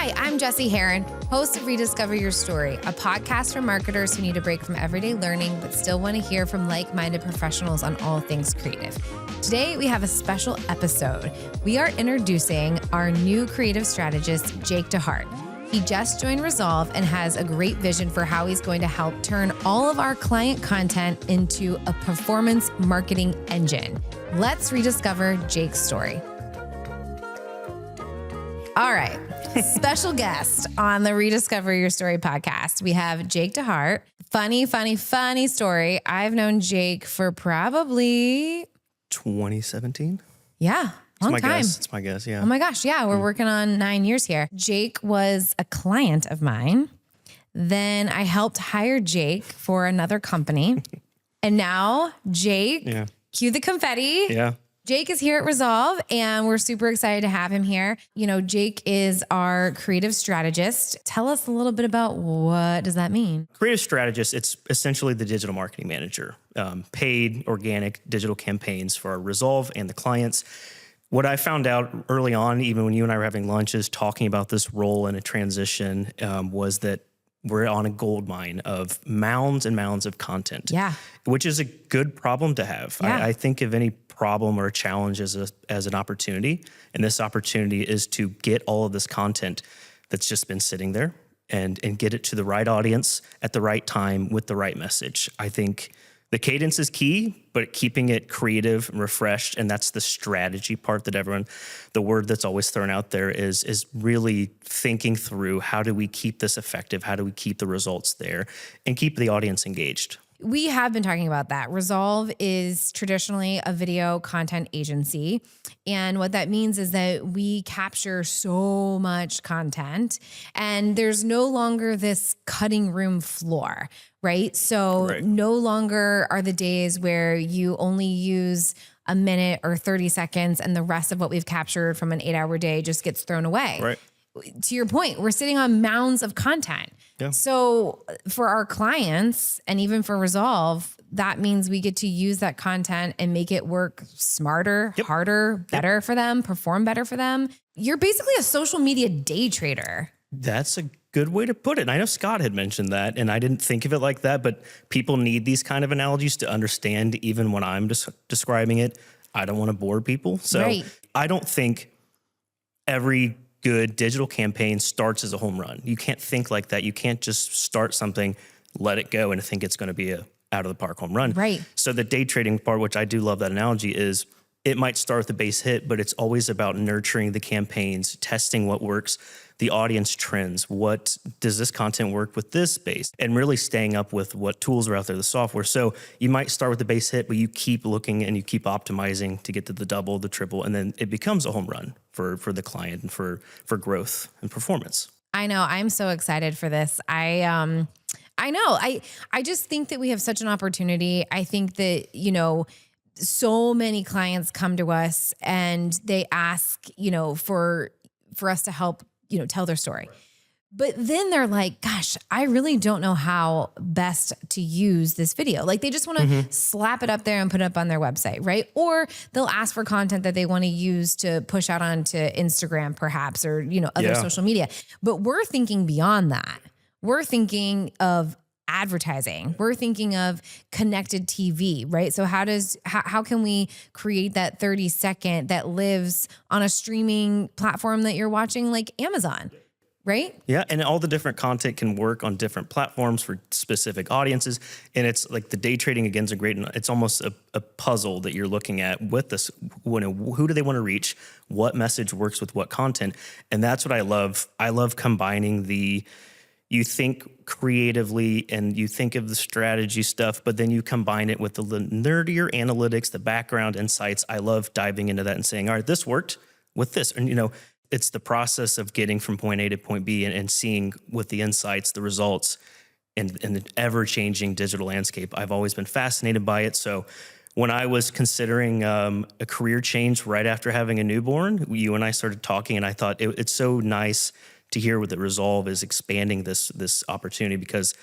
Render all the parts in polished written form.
Hi, I'm Jesy Herron, host of Rediscover Your Story, a podcast for marketers who need a break from everyday learning but still want to hear from like-minded professionals on all things creative. Today, we have a special episode. We are introducing our new creative strategist, DeHart. He just joined RESLV and has a great vision for how he's going to help turn all of our client content into a performance marketing engine. Let's rediscover Jake's story. All right. Special guest on the Rediscover Your Story podcast. We have Jake DeHart. Funny story. I've known Jake for probably 2017. Yeah. Long time. It's my guess. Yeah. Oh my gosh. Yeah. We're working on 9 years here. Jake was a client of mine. Then I helped hire Jake for another company. And now Jake, cue the confetti. Yeah. Jake is here at RESLV and we're super excited to have him here. You know, Jake is our creative strategist. Tell us a little bit about what does that mean? Creative strategist, it's essentially the digital marketing manager, paid organic digital campaigns for our RESLV and the clients. What I found out early on, even when you and I were having lunches talking about this role and a transition, was that we're on a gold mine of mounds and mounds of content, which is a good problem to have. Yeah. I think of any problem or a challenge as an opportunity, and this opportunity is to get all of this content that's just been sitting there and get it to the right audience at the right time with the right message. I think the cadence is key, but keeping it creative and refreshed, and that's the strategy part that the word that's always thrown out there is really thinking through how do we keep this effective, how do we keep the results there, and keep the audience engaged. We have been talking about that. RESLV is traditionally a video content agency. And what that means is that we capture so much content and there's no longer this cutting room floor, right? So no longer are the days where you only use a minute or 30 seconds and the rest of what we've captured from an 8-hour day just gets thrown away. Right. To your point, we're sitting on mounds of content. Yeah. So for our clients and even for RESLV, that means we get to use that content and make it work smarter, harder, better for them, perform better for them. You're basically a social media day trader. That's a good way to put it. And I know Scott had mentioned that, and I didn't think of it like that, but people need these kind of analogies to understand even when I'm describing it. I don't want to bore people. So I don't think every good digital campaign starts as a home run. You can't think like that. You can't just start something, let it go, and think it's going to be a out of the park home run. Right. So the day trading part, which I do love that analogy, is it might start with the base hit, but it's always about nurturing the campaigns, testing what works, the audience trends. What does this content work with this base? And really staying up with what tools are out there, the software. So you might start with the base hit, but you keep looking and you keep optimizing to get to the double, the triple, and then it becomes a home run for the client and for growth and performance. I know. I'm so excited for this. I know. I just think that we have such an opportunity. I think that, you know, so many clients come to us and they ask, you know, for us to help, you know, tell their story. But then they're like, gosh, I really don't know how best to use this video. Like they just want to slap it up there and put it up on their website, right? Or they'll ask for content that they want to use to push out onto Instagram perhaps, or, you know, other social media. But we're thinking beyond that. We're thinking of advertising. We're thinking of connected TV, right? So how can we create that 30-second that lives on a streaming platform that you're watching, like Amazon, right? Yeah, and all the different content can work on different platforms for specific audiences. And it's like the day trading, again, is a great, it's almost a puzzle that you're looking at with this. Who do they want to reach? What message works with what content? And that's what I love. I love combining you think creatively and you think of the strategy stuff, but then you combine it with the nerdier analytics, the background insights. I love diving into that and saying, all right, this worked with this. And, you know, it's the process of getting from point A to point B and seeing with the insights, the results in the ever-changing digital landscape. I've always been fascinated by it. So when I was considering a career change right after having a newborn, you and I started talking, and I thought it's so nice to hear what the RESLV is expanding this opportunity, because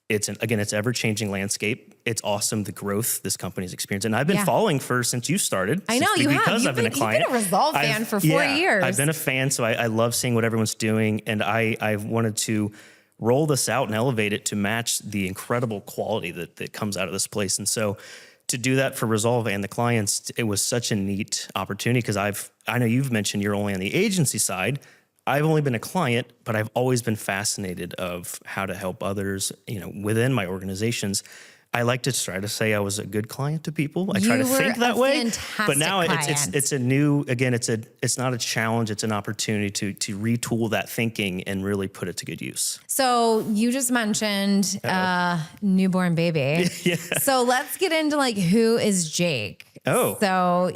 it's it's ever-changing landscape. It's awesome, the growth this company's experienced. And I've been following since you started. I know you have. Because I've been a client. You've been a RESLV fan for 4 years. I've been a fan, so I love seeing what everyone's doing. And I wanted to roll this out and elevate it to match the incredible quality that comes out of this place. And so to do that for RESLV and the clients, it was such a neat opportunity because I know you've mentioned you're only on the agency side. I've only been a client, but I've always been fascinated of how to help others, within my organizations. I like to try to say I was a good client to people. I try to think that way. But now it's a new, it's not a challenge. It's an opportunity to retool that thinking and really put it to good use. So you just mentioned newborn baby. Yeah. So let's get into who is Jake? Oh. So,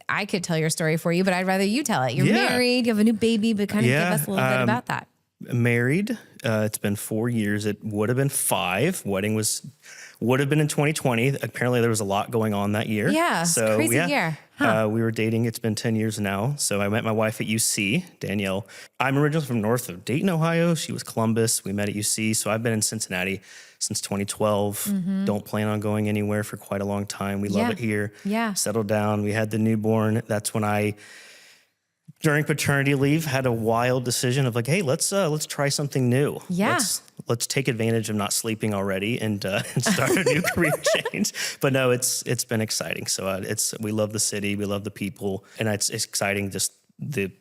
I could tell your story for you, but I'd rather you tell it. You're married, you have a new baby, but kind of give us a little bit about that. Married. It's been 4 years. It would have been 5. Wedding would have been in 2020. Apparently there was a lot going on that year. Yeah. So crazy year. Huh. We were dating. It's been 10 years now. So I met my wife at UC, Danielle. I'm originally from north of Dayton, Ohio. She was Columbus. We met at UC. So I've been in Cincinnati since 2012. Mm-hmm. Don't plan on going anywhere for quite a long time. We love it here. Yeah. Settled down. We had the newborn. That's when during paternity leave, had a wild decision of hey, let's try something new. Yeah. Let's take advantage of not sleeping already and start a new career change. But no, it's been exciting. So we love the city, we love the people, and it's exciting. Just the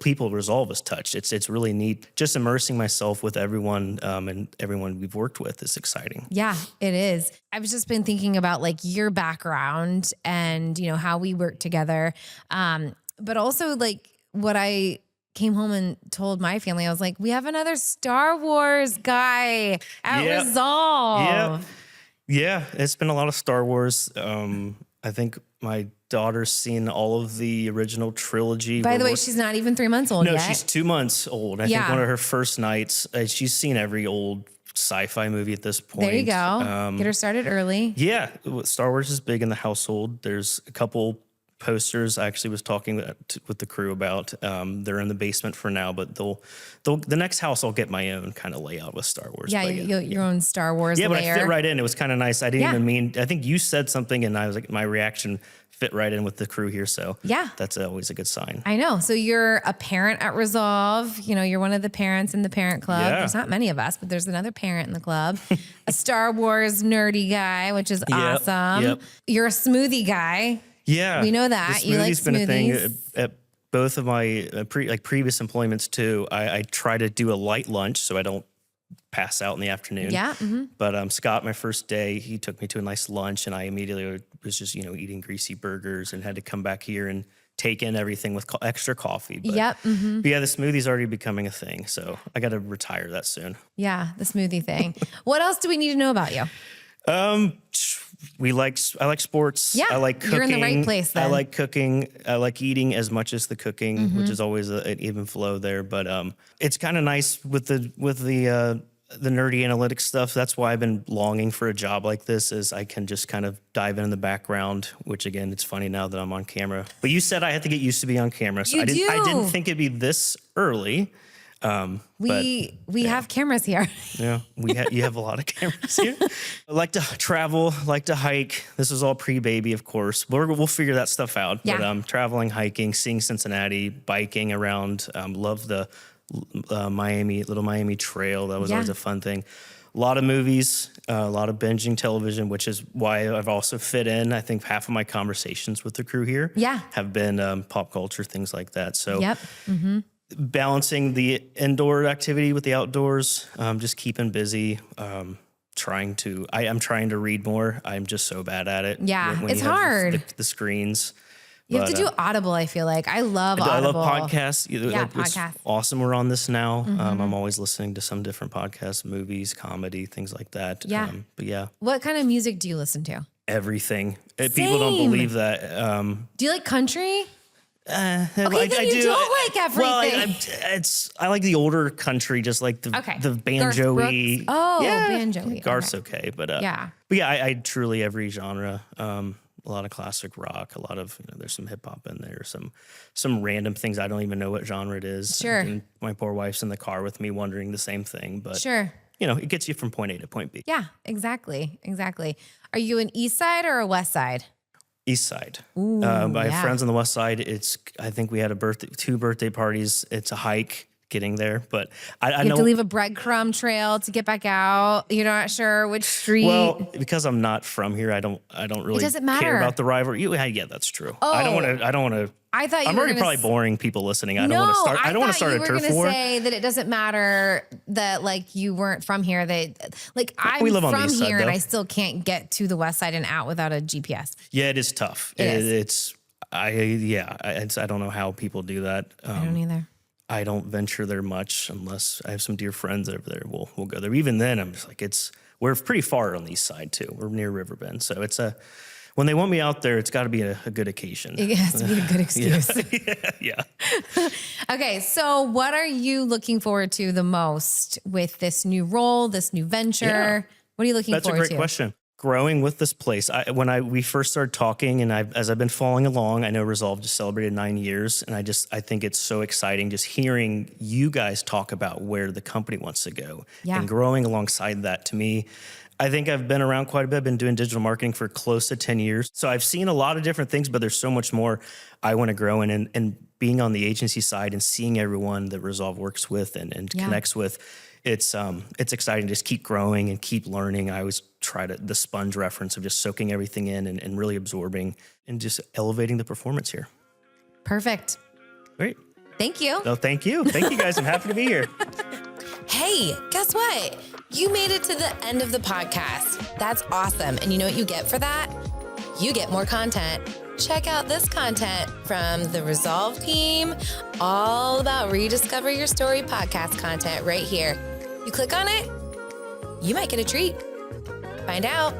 people RESLV has touched. It's really neat. Just immersing myself with everyone and everyone we've worked with is exciting. Yeah, it is. I've just been thinking about your background and how we work together. But also what I came home and told my family, I was like, we have another Star Wars guy at RESLV. Yeah, it's been a lot of Star Wars. I think my daughter's seen all of the original trilogy. By the way, she's not even 3 months old yet. No, she's 2 months old. I think one of her first nights, she's seen every old sci-fi movie at this point. There you go. Get her started early. Yeah, Star Wars is big in the household. There's a couple posters I actually was talking with the crew about. They're in the basement for now, but the next house I'll get my own kind of layout with Star Wars. Yeah, your own Star Wars layer. But I fit right in. It was kind of nice. I didn't even mean, I think you said something and I was my reaction fit right in with the crew here. So that's always a good sign. I know. So you're a parent at RESLV. You're one of the parents in the parent club. Yeah. There's not many of us, but there's another parent in the club. A Star Wars nerdy guy, which is awesome. Yep. You're a smoothie guy. Yeah, we know that. You like smoothies. Been a thing at both of my previous employments too. I try to do a light lunch so I don't pass out in the afternoon. Yeah. Mm-hmm. But Scott, my first day, he took me to a nice lunch, and I immediately was just eating greasy burgers and had to come back here and take in everything with extra coffee. But, Mm-hmm. but yeah, the smoothie's already becoming a thing, so I got to retire that soon. Yeah, the smoothie thing. What else do we need to know about you? I like sports. Yeah, I like cooking. You're in the right place then. I like cooking. I like eating as much as the cooking, Mm-hmm. which is always an even flow there. But it's kind of nice with the nerdy analytics stuff. That's why I've been longing for a job like this, is I can just kind of dive in the background, which again, it's funny now that I'm on camera. But you said I had to get used to be on camera. So I didn't think it'd be this early. We have cameras here. Yeah, you have a lot of cameras here. I like to travel, like to hike. This is all pre-baby, of course. We'll figure that stuff out. Yeah. But traveling, hiking, seeing Cincinnati, biking around. Love the Little Miami Trail. That was always a fun thing. A lot of movies, a lot of binging television, which is why I've also fit in. I think half of my conversations with the crew here have been pop culture, things like that. So balancing the indoor activity with the outdoors, just keeping busy, I'm trying to read more. I'm just so bad at it. Yeah, it's hard. The screens. You have to do Audible, I feel like. I love Audible. I love podcasts. Podcasts. It's awesome we're on this now. I'm always listening to some different podcasts, movies, comedy, things like that. Yeah. But yeah. What kind of music do you listen to? Everything. People don't believe that. Do you like country? I don't like everything. Well, I like the older country, just like the banjo-y. Banjo-y. Garth's okay, but I truly every genre. A lot of classic rock, a lot of there's some hip hop in there, some random things I don't even know what genre it is. Sure. And my poor wife's in the car with me wondering the same thing, but sure. it gets you from point A to point B. Yeah, exactly. Are you an east side or a west side? East side. Ooh, I have friends on the west side. I think we had two birthday parties. It's a hike getting there, but I You know have to leave a breadcrumb trail to get back out. You're not sure which street. well, because I'm not from here, I don't really doesn't matter. care about the rivalry. Yeah, that's true. Oh. I don't want to. I thought you I'm were already gonna probably boring people listening. I don't No, want to start. I don't want to start a you were turf gonna war. say that it doesn't matter that like you weren't from here. I'm We live on the from east side, here and though. I still can't get to the west side and out without a GPS. Yeah, it is tough. It is. I don't know how people do that. I don't either. I don't venture there much unless I have some dear friends over there. We'll go there. Even then, I'm just like, we're pretty far on the east side too. We're near Riverbend. So when they want me out there, it's got to be a good occasion. It has to be a good excuse. Yeah. Okay, so what are you looking forward to the most with this new role, this new venture? Yeah. What are you looking That's a forward great to? question. Growing with this place. When we first started talking, and as I've been following along, I know RESLV just celebrated 9 years, and I think it's so exciting just hearing you guys talk about where the company wants to go and growing alongside that. To me, I think I've been around quite a bit. I've been doing digital marketing for close to 10 years, so I've seen a lot of different things, but there's so much more I want to grow in, and being on the agency side and seeing everyone that RESLV works with and connects with. It's exciting to just keep growing and keep learning. I always try the sponge reference of just soaking everything in and really absorbing and just elevating the performance here. Perfect. Great. Thank you. No, thank you. Thank you guys. I'm happy to be here. Hey, guess what? You made it to the end of the podcast. That's awesome. And you know what you get for that? You get more content. Check out this content from the RESLV team, all about Rediscover Your Story podcast content right here. You click on it, you might get a treat. Find out.